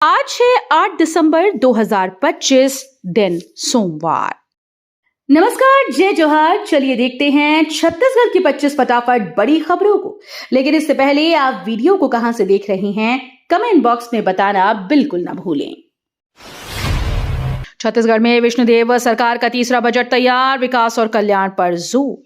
आज है 8 दिसंबर 2025 दिन सोमवार। नमस्कार, जय जोहार। चलिए देखते हैं छत्तीसगढ़ की 25 फटाफट बड़ी खबरों को। लेकिन इससे पहले आप वीडियो को कहां से देख रहे हैं, कमेंट बॉक्स में बताना बिल्कुल ना भूलें। छत्तीसगढ़ में विष्णुदेव सरकार का तीसरा बजट तैयार, विकास और कल्याण पर जोर।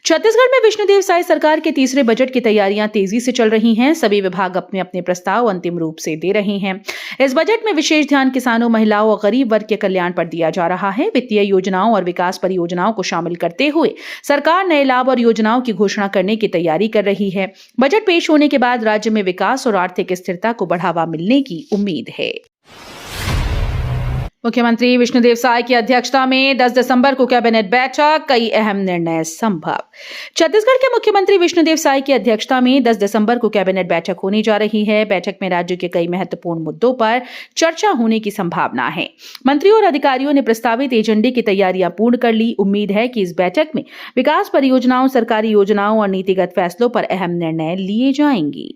छत्तीसगढ़ में विष्णुदेव साय सरकार के तीसरे बजट की तैयारियां तेजी से चल रही हैं। सभी विभाग अपने अपने प्रस्ताव अंतिम रूप से दे रहे हैं। इस बजट में विशेष ध्यान किसानों, महिलाओं और गरीब वर्ग के कल्याण पर दिया जा रहा है। वित्तीय योजनाओं और विकास परियोजनाओं को शामिल करते हुए सरकार नए लाभ और योजनाओं की घोषणा करने की तैयारी कर रही है। बजट पेश होने के बाद राज्य में विकास और आर्थिक स्थिरता को बढ़ावा मिलने की उम्मीद है। मुख्यमंत्री विष्णुदेव साय की अध्यक्षता में 10 दिसंबर को कैबिनेट बैठक, कई अहम निर्णय संभव। छत्तीसगढ़ के मुख्यमंत्री विष्णुदेव साय की अध्यक्षता में 10 दिसंबर को कैबिनेट बैठक होने जा रही है। बैठक में राज्य के कई महत्वपूर्ण मुद्दों पर चर्चा होने की संभावना है। मंत्रियों और अधिकारियों ने प्रस्तावित एजेंडे की तैयारियां पूर्ण कर ली। उम्मीद है कि इस बैठक में विकास परियोजनाओं, सरकारी योजनाओं और नीतिगत फैसलों पर अहम निर्णय लिए जाएंगे।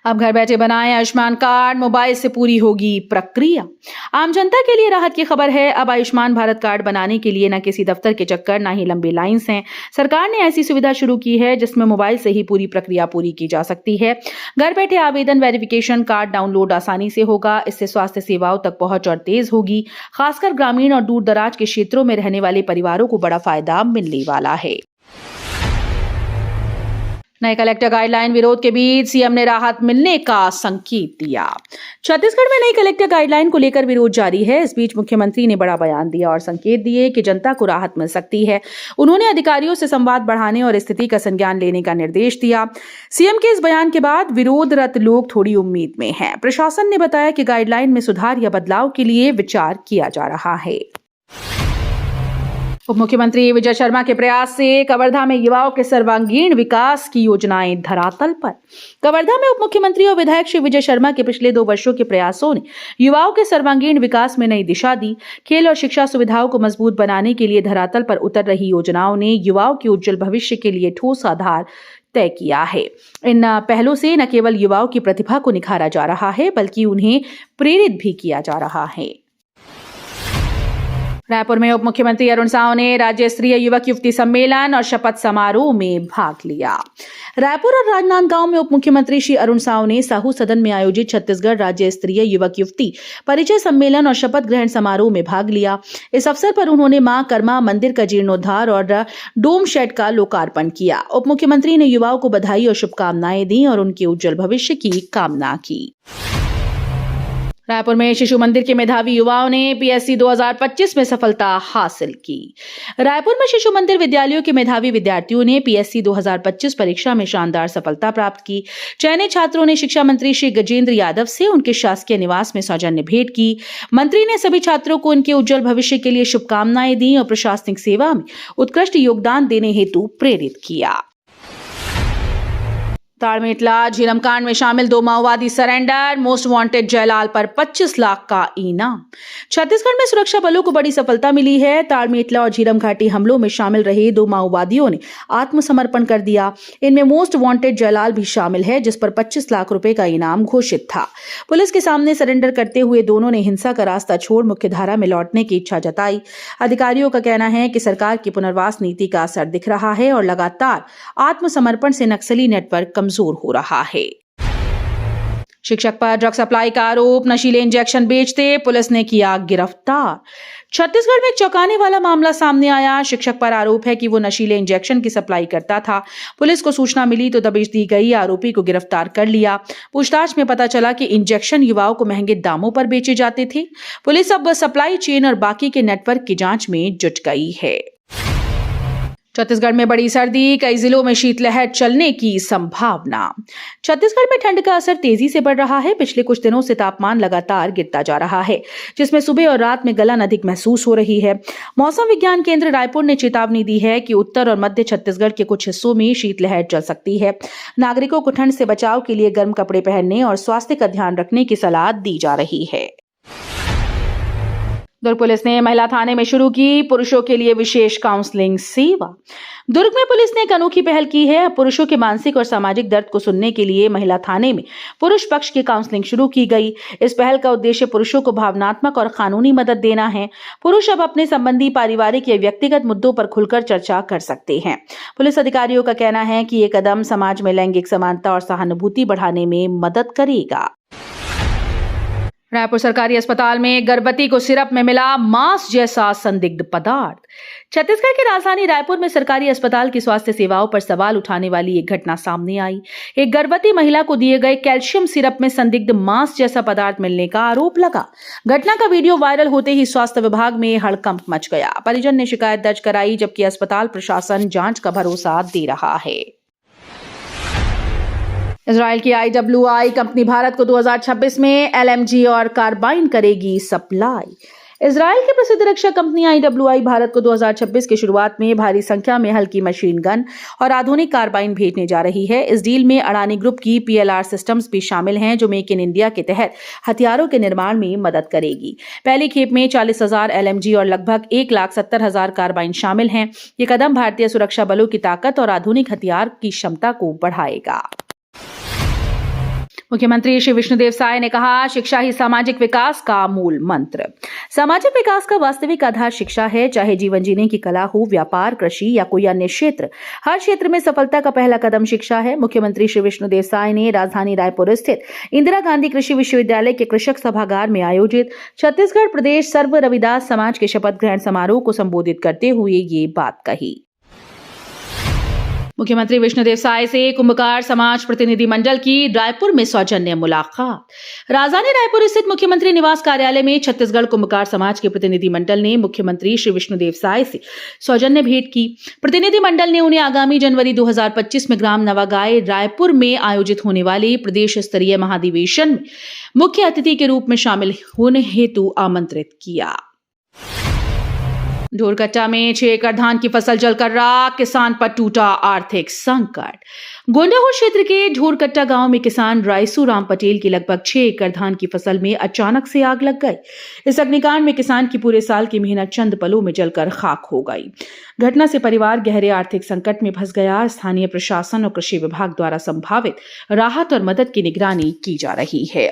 अब घर बैठे बनाएं आयुष्मान कार्ड, मोबाइल से पूरी होगी प्रक्रिया। आम जनता के लिए राहत की खबर है। अब आयुष्मान भारत कार्ड बनाने के लिए न किसी दफ्तर के चक्कर, न ही लंबी लाइंस हैं। सरकार ने ऐसी सुविधा शुरू की है जिसमें मोबाइल से ही पूरी प्रक्रिया पूरी की जा सकती है। घर बैठे आवेदन, वेरिफिकेशन, कार्ड डाउनलोड आसानी से होगा। इससे स्वास्थ्य सेवाओं तक पहुंच और तेज होगी। खासकर ग्रामीण और दूर दराज के क्षेत्रों में रहने वाले परिवारों को बड़ा फायदा मिलने वाला है। नए कलेक्टर गाइडलाइन विरोध के बीच सीएम ने राहत मिलने का संकेत दिया। छत्तीसगढ़ में नई कलेक्टर गाइडलाइन को लेकर विरोध जारी है। इस बीच मुख्यमंत्री ने बड़ा बयान दिया और संकेत दिए कि जनता को राहत मिल सकती है। उन्होंने अधिकारियों से संवाद बढ़ाने और स्थिति का संज्ञान लेने का निर्देश दिया। सीएम के इस बयान के बाद विरोधरत लोग थोड़ी उम्मीद में हैं। प्रशासन ने बताया कि गाइडलाइन में सुधार या बदलाव के लिए विचार किया जा रहा है। उप मुख्यमंत्री विजय शर्मा के प्रयास से कवर्धा में युवाओं के सर्वांगीण विकास की योजनाएं धरातल पर। कवर्धा में उप मुख्यमंत्री और विधायक श्री विजय शर्मा के पिछले 2 वर्षों के प्रयासों ने युवाओं के सर्वांगीण विकास में नई दिशा दी। खेल और शिक्षा सुविधाओं को मजबूत बनाने के लिए धरातल पर उतर रही योजनाओं ने युवाओं के उज्जवल भविष्य के लिए ठोस आधार तय किया है। इन पहलों से न केवल युवाओं की प्रतिभा को निखारा जा रहा है, बल्कि उन्हें प्रेरित भी किया जा रहा है। रायपुर में उप मुख्यमंत्री अरुण साव ने राज्य स्तरीय युवक युवती सम्मेलन और शपथ समारोह में भाग लिया। रायपुर और राजनांदगांव में उप मुख्यमंत्री श्री अरुण साव ने साहू सदन में आयोजित छत्तीसगढ़ राज्य स्तरीय युवक युवती परिचय सम्मेलन और शपथ ग्रहण समारोह में भाग लिया। इस अवसर पर उन्होंने मां कर्मा मंदिर का जीर्णोद्धार और डोम शेड का लोकार्पण किया। उप मुख्यमंत्री ने युवाओं को बधाई और शुभकामनाएं दी और उनके उज्जवल भविष्य की कामना की। रायपुर में शिशु मंदिर के मेधावी युवाओं ने पीएससी 2025 में सफलता हासिल की। रायपुर में शिशु मंदिर विद्यालयों के मेधावी विद्यार्थियों ने पीएससी 2025 परीक्षा में शानदार सफलता प्राप्त की। चयनित छात्रों ने शिक्षा मंत्री श्री गजेंद्र यादव से उनके शासकीय निवास में सौजन्य भेंट की। मंत्री ने सभी छात्रों को उनके उज्जवल भविष्य के लिए शुभकामनाएं दी और प्रशासनिक सेवा में उत्कृष्ट योगदान देने हेतु प्रेरित किया। ताड़मेटला झीरम कांड में शामिल 2 माओवादी सरेंडर, मोस्ट वांटेड जयलाल पर 25 लाख का इनाम। छत्तीसगढ़ में सुरक्षा बलों को बड़ी सफलता मिली है। ताड़मेटला और झीरम घाटी हमलों में शामिल रहे 2 माओवादियों ने आत्मसमर्पण कर दिया। इनमें मोस्ट वांटेड जयलाल भी शामिल है, जिस पर 25 लाख रुपए का इनाम घोषित था। पुलिस के सामने सरेंडर करते हुए दोनों ने हिंसा का रास्ता छोड़ मुख्यधारा में लौटने की इच्छा जताई। अधिकारियों का कहना है कि सरकार की पुनर्वास नीति का असर दिख रहा है और लगातार आत्मसमर्पण से नक्सली नेटवर्क कमजोर हो रहा है। शिक्षक पर ड्रग सप्लाई का आरोप, नशीले इंजेक्शन बेचते पुलिस ने किया गिरफ्तार। छत्तीसगढ़ में एक चौंकाने वाला मामला सामने आया। शिक्षक पर आरोप है कि वो नशीले इंजेक्शन की सप्लाई करता था। पुलिस को सूचना मिली तो दबिश दी गई। आरोपी को गिरफ्तार कर लिया। पूछताछ में पता चला कि इंजेक्शन युवाओं को महंगे दामों पर बेचे जाते थे। पुलिस अब सप्लाई चेन और बाकी के नेटवर्क की जांच में जुट गई है। छत्तीसगढ़ में बड़ी सर्दी, कई जिलों में शीतलहर चलने की संभावना। छत्तीसगढ़ में ठंड का असर तेजी से बढ़ रहा है। पिछले कुछ दिनों से तापमान लगातार गिरता जा रहा है, जिसमें सुबह और रात में गलन अधिक महसूस हो रही है। मौसम विज्ञान केंद्र रायपुर ने चेतावनी दी है कि उत्तर और मध्य छत्तीसगढ़ के कुछ हिस्सों में शीतलहर चल सकती है। नागरिकों को ठंड से बचाव के लिए गर्म कपड़े पहनने और स्वास्थ्य का ध्यान रखने की सलाह दी जा रही है। दुर्ग पुलिस ने महिला थाने में शुरू की पुरुषों के लिए विशेष काउंसलिंग सेवा। दुर्ग में पुलिस ने एक अनोखी पहल की है। पुरुषों के मानसिक और सामाजिक दर्द को सुनने के लिए महिला थाने में पुरुष पक्ष की काउंसलिंग शुरू की गई। इस पहल का उद्देश्य पुरुषों को भावनात्मक और कानूनी मदद देना है। पुरुष अब अपने संबंधी, पारिवारिक या व्यक्तिगत मुद्दों पर खुलकर चर्चा कर सकते हैं। पुलिस अधिकारियों का कहना है कि ये कदम समाज में लैंगिक समानता और सहानुभूति बढ़ाने में मदद करेगा। रायपुर सरकारी अस्पताल में गर्भवती को सिरप में मिला मांस जैसा संदिग्ध पदार्थ। छत्तीसगढ़ की राजधानी रायपुर में सरकारी अस्पताल की स्वास्थ्य सेवाओं पर सवाल उठाने वाली एक घटना सामने आई। एक गर्भवती महिला को दिए गए कैल्शियम सिरप में संदिग्ध मांस जैसा पदार्थ मिलने का आरोप लगा। घटना का वीडियो वायरल होते ही स्वास्थ्य विभाग में हड़कंप मच गया। परिजन ने शिकायत दर्ज कराई, जबकि अस्पताल प्रशासन जांच का भरोसा दे रहा है। इजराइल की IWI कंपनी भारत को 2026 में LMG और कार्बाइन करेगी सप्लाई। इजराइल की प्रसिद्ध रक्षा कंपनी IWI भारत को 2026 की शुरुआत में भारी संख्या में हल्की मशीन गन और आधुनिक कार्बाइन भेजने जा रही है। इस डील में अडानी ग्रुप की PLR सिस्टम्स भी शामिल हैं, जो मेक इन इंडिया के तहत हथियारों के निर्माण में मदद करेगी। पहली खेप में 40,000 LMG और लगभग 1,70,000 कार्बाइन शामिल हैं। ये कदम भारतीय सुरक्षा बलों की ताकत और आधुनिक हथियार की क्षमता को बढ़ाएगा। मुख्यमंत्री श्री विष्णुदेव साय ने कहा, शिक्षा ही सामाजिक विकास का मूल मंत्र। सामाजिक विकास का वास्तविक आधार शिक्षा है। चाहे जीवन जीने की कला हो, व्यापार, कृषि या कोई अन्य क्षेत्र, हर क्षेत्र में सफलता का पहला कदम शिक्षा है। मुख्यमंत्री श्री विष्णुदेव साय ने राजधानी रायपुर स्थित इंदिरा गांधी कृषि विश्वविद्यालय के कृषक सभागार में आयोजित छत्तीसगढ़ प्रदेश सर्व रविदास समाज के शपथ ग्रहण समारोह को संबोधित करते हुए ये बात कही। मुख्यमंत्री विष्णुदेव साय से कुंभकार समाज प्रतिनिधि मंडल की रायपुर में सौजन्य मुलाकात। राजधानी रायपुर स्थित मुख्यमंत्री निवास कार्यालय में छत्तीसगढ़ कुंभकार समाज के प्रतिनिधि मंडल ने मुख्यमंत्री श्री विष्णुदेव साय से सौजन्य भेंट की। प्रतिनिधि मंडल ने उन्हें आगामी जनवरी 2025 में ग्राम नवागाय रायपुर में आयोजित होने वाले प्रदेश स्तरीय महाधिवेशन में मुख्य अतिथि के रूप में शामिल होने हेतु आमंत्रित किया। ढोरकट्टा में 6 एकड़ धान की फसल जलकर राख, किसान पर टूटा आर्थिक संकट। गोंडाहोर क्षेत्र के ढोरकट्टा गांव में किसान रायसू राम पटेल की लगभग 6 एकड़ धान की फसल में अचानक से आग लग गई। इस अग्निकांड में किसान की पूरे साल की मेहनत चंद पलों में जलकर खाक हो गई। घटना से परिवार गहरे आर्थिक संकट में फंस गया। स्थानीय प्रशासन और कृषि विभाग द्वारा संभावित राहत और मदद की निगरानी की जा रही है।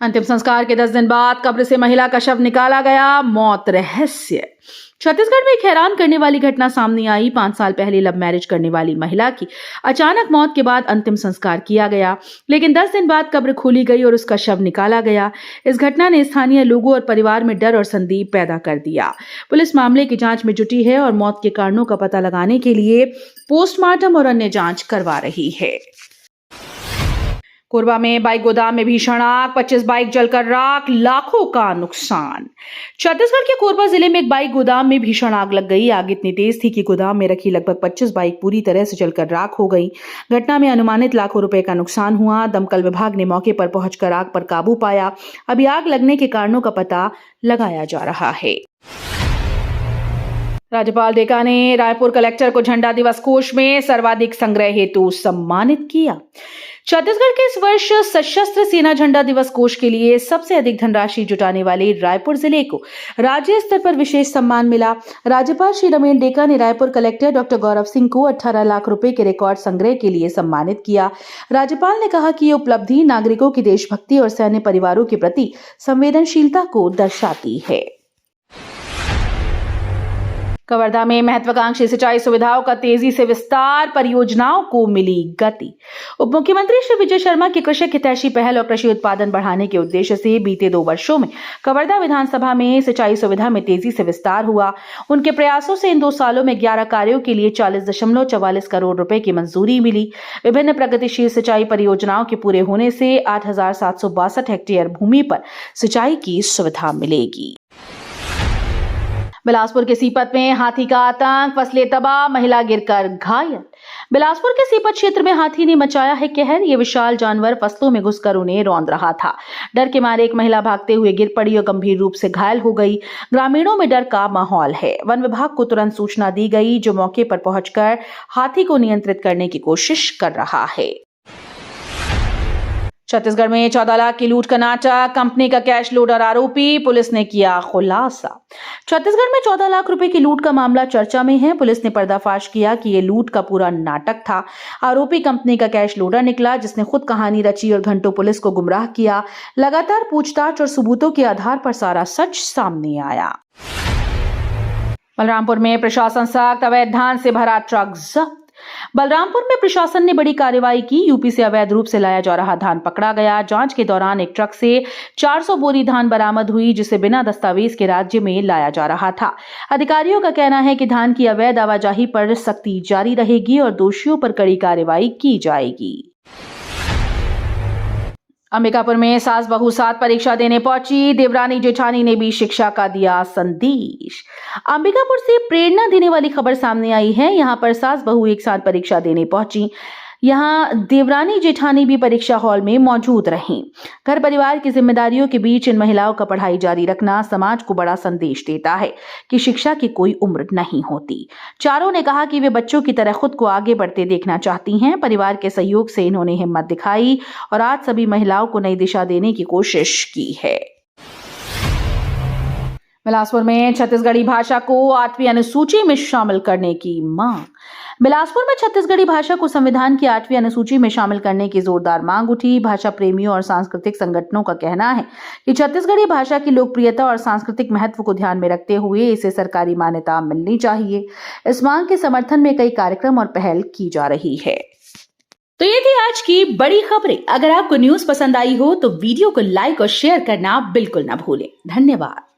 अंतिम संस्कार के 10 दिन बाद कब्र से महिला का शव निकाला गया, मौत रहस्य। छत्तीसगढ़ में एक हैरान करने वाली घटना सामने आई। 5 साल पहले लव मैरिज करने वाली महिला की अचानक मौत के बाद अंतिम संस्कार किया गया, लेकिन 10 दिन बाद कब्र खोली गई और उसका शव निकाला गया। इस घटना ने स्थानीय लोगों और परिवार में डर और संदेह पैदा कर दिया। पुलिस मामले की जांच में जुटी है और मौत के कारणों का पता लगाने के लिए पोस्टमार्टम और अन्य जांच करवा रही है। कोरबा में बाइक गोदाम में भीषण आग, 25 बाइक जलकर राख, लाखों का नुकसान। छत्तीसगढ़ के कोरबा जिले में एक बाइक गोदाम में भीषण आग लग गई। आग इतनी तेज थी कि गोदाम में रखी लगभग 25 बाइक पूरी तरह से जलकर राख हो गई। घटना में अनुमानित लाखों रुपए का नुकसान हुआ। दमकल विभाग ने मौके पर पहुंचकर आग पर काबू पाया। अभी आग लगने के कारणों का पता लगाया जा रहा है। राज्यपाल डेका ने रायपुर कलेक्टर को झंडा दिवस कोष में सर्वाधिक संग्रह हेतु सम्मानित किया। छत्तीसगढ़ के इस वर्ष सशस्त्र सेना झंडा दिवस कोष के लिए सबसे अधिक धनराशि जुटाने वाले रायपुर जिले को राज्य स्तर पर विशेष सम्मान मिला। राज्यपाल श्री रमेन डेका ने रायपुर कलेक्टर डॉक्टर गौरव सिंह को 18 लाख रुपए के रिकॉर्ड संग्रह के लिए सम्मानित किया। राज्यपाल ने कहा कि ये उपलब्धि नागरिकों की देशभक्ति और सैन्य परिवारों के प्रति संवेदनशीलता को दर्शाती है। कवर्धा में महत्वाकांक्षी सिंचाई सुविधाओं का तेजी से विस्तार, परियोजनाओं को मिली गति। उप मुख्यमंत्री श्री विजय शर्मा की कृषक हितैषी पहल और कृषि उत्पादन बढ़ाने के उद्देश्य से बीते 2 वर्षों में कवर्धा विधानसभा में सिंचाई सुविधा में तेजी से विस्तार हुआ। उनके प्रयासों से इन 2 सालों में 11 कार्यों के लिए 40.44 करोड़ रुपए की मंजूरी मिली। विभिन्न प्रगतिशील सिंचाई परियोजनाओं के पूरे होने से 8,762 हेक्टेयर भूमि पर सिंचाई की सुविधा मिलेगी। बिलासपुर के सीपत में हाथी का आतंक, फसलें तबाह, महिला गिरकर घायल। बिलासपुर के सीपत क्षेत्र में हाथी ने मचाया है कहर। ये विशाल जानवर फसलों में घुसकर उन्हें रौंद रहा था। डर के मारे एक महिला भागते हुए गिर पड़ी और गंभीर रूप से घायल हो गई। ग्रामीणों में डर का माहौल है। वन विभाग को तुरंत सूचना दी गई, जो मौके पर पहुंचकर हाथी को नियंत्रित करने की कोशिश कर रहा है। छत्तीसगढ़ में 14 लाख की लूट का नाटक, कंपनी का कैश लोडर आरोपी, पुलिस ने किया खुलासा। छत्तीसगढ़ में 14 लाख रुपए की लूट का मामला चर्चा में है। पुलिस ने पर्दाफाश किया कि ये लूट का पूरा नाटक था। आरोपी कंपनी का कैश लोडर निकला, जिसने खुद कहानी रची और घंटों पुलिस को गुमराह किया। लगातार पूछताछ और सबूतों के आधार पर सारा सच सामने आया। बलरामपुर में प्रशासन सख्त, अवैध धान से भरा ट्रक जब्त। बलरामपुर में प्रशासन ने बड़ी कार्रवाई की। यूपी से अवैध रूप से लाया जा रहा धान पकड़ा गया। जांच के दौरान एक ट्रक से 400 बोरी धान बरामद हुई, जिसे बिना दस्तावेज के राज्य में लाया जा रहा था। अधिकारियों का कहना है कि धान की अवैध आवाजाही पर सख्ती जारी रहेगी और दोषियों पर कड़ी कार्रवाई की जाएगी। अंबिकापुर में सास बहू साथ परीक्षा देने पहुंची। देवरानी जेठानी ने भी शिक्षा का दिया संदेश। अंबिकापुर से प्रेरणा देने वाली खबर सामने आई है। यहां पर सास बहू एक साथ परीक्षा देने पहुंची। यहां देवरानी जेठानी भी परीक्षा हॉल में मौजूद रहीं। घर परिवार की जिम्मेदारियों के बीच इन महिलाओं का पढ़ाई जारी रखना समाज को बड़ा संदेश देता है कि शिक्षा की कोई उम्र नहीं होती। चारों ने कहा कि वे बच्चों की तरह खुद को आगे बढ़ते देखना चाहती हैं। परिवार के सहयोग से इन्होंने हिम्मत दिखाई और आज सभी महिलाओं को नई दिशा देने की कोशिश की है। बिलासपुर में छत्तीसगढ़ी भाषा को 8वीं अनुसूची में शामिल करने की मांग। बिलासपुर में छत्तीसगढ़ी भाषा को संविधान की 8वीं अनुसूची में शामिल करने की जोरदार मांग उठी। भाषा प्रेमियों और सांस्कृतिक संगठनों का कहना है कि छत्तीसगढ़ी भाषा की लोकप्रियता और सांस्कृतिक महत्व को ध्यान में रखते हुए इसे सरकारी मान्यता मिलनी चाहिए। इस मांग के समर्थन में कई कार्यक्रम और पहल की जा रही है। तो ये थी आज की बड़ी खबरें। अगर आपको न्यूज पसंद आई हो तो वीडियो को लाइक और शेयर करना बिल्कुल ना भूलें। धन्यवाद।